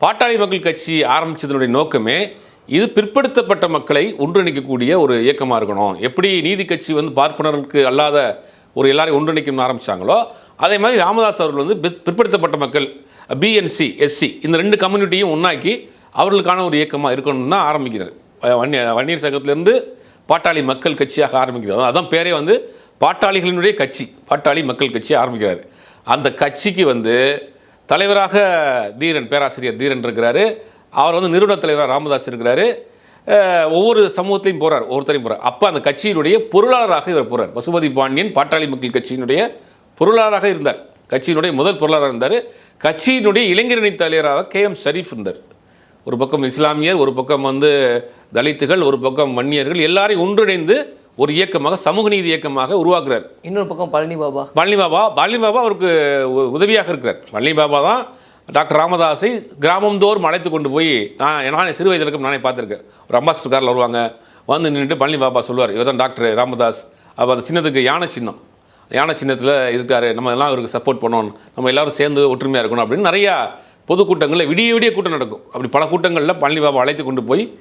பாட்டாளி மக்கள் கட்சி ஆரம்பித்ததனுடைய நோக்கமே இது பிற்படுத்தப்பட்ட மக்களை ஒன்றிணைக்கக்கூடிய ஒரு இயக்கமாக இருக்கணும். எப்படி நீதி கட்சி வந்து பார்ப்பனருக்கு அல்லாத ஒரு எல்லாரையும் ஒன்றிணைக்கணும்னு ஆரம்பித்தாங்களோ அதே மாதிரி ராமதாஸ் அவர்கள் வந்து பிற்படுத்தப்பட்ட மக்கள் பிஎன்சி எஸ்சி இந்த 2 கம்யூனிட்டியும் ஒன்றாக்கி அவர்களுக்கான ஒரு இயக்கமாக இருக்கணும்னு தான் ஆரம்பிக்கிறார். வன்னியர் சங்கத்திலேருந்து பாட்டாளி மக்கள் கட்சியாக ஆரம்பிக்கிறது. அதான் பேரே வந்து பாட்டாளிகளினுடைய கட்சி, பாட்டாளி மக்கள் கட்சி ஆரம்பிக்கிறார். அந்த கட்சிக்கு வந்து தலைவராக தீரன், பேராசிரியர் தீரன் இருக்கிறாரு. அவர் வந்து நிறுவன தலைவராக ராமதாஸ் இருக்கிறாரு. ஒவ்வொரு சமூகத்தையும் போகிறார், ஒவ்வொருத்தரையும் போகிறார். அப்போ அந்த கட்சியினுடைய பொருளாளராக இவர் போகிறார். பசுபதி பாண்டியன் பாட்டாளி மக்கள் கட்சியினுடைய பொருளாளராக இருந்தார். கட்சியினுடைய முதல் பொருளாளராக இருந்தார். கட்சியினுடைய இளைஞரணி தலைவராக KM ஷரீஃப் இருந்தார். ஒரு பக்கம் இஸ்லாமியர், ஒரு பக்கம் வந்து தலித்துகள், ஒரு பக்கம் வன்னியர்கள், எல்லாரையும் ஒன்றிணைந்து ஒரு இயக்கமாக, சமூக நீதி இயக்கமாக உருவாக்குறார். இன்னொரு பக்கம் பழனி பாபா அவருக்கு உதவியாக இருக்கிறார். பழனி பாபா தான் டாக்டர் ராமதாஸை கிராமந்தோறும் அழைத்து கொண்டு போய் நான் சிறு வயதில் இருக்க நானே பார்த்துருக்கேன். ஒரு அம்பாசிடர் காரில் வருவாங்க, வந்து நின்றுட்டு பழனி பாபா சொல்லுவார், இவர் தான் டாக்டர் ராமதாஸ். அப்போ அந்த சின்னத்துக்கு யானை சின்னத்தில் இருக்காரு, நம்ம எல்லாம் இவருக்கு சப்போர்ட் பண்ணணும், நம்ம எல்லாரும் சேர்ந்து ஒற்றுமையாக இருக்கணும் அப்படின்னு நிறையா பொதுக்கூட்டங்களில் விடிய கூட்டம் நடக்கும். அப்படி பல கூட்டங்களில் பழனி பாபா அழைத்து கொண்டு போய்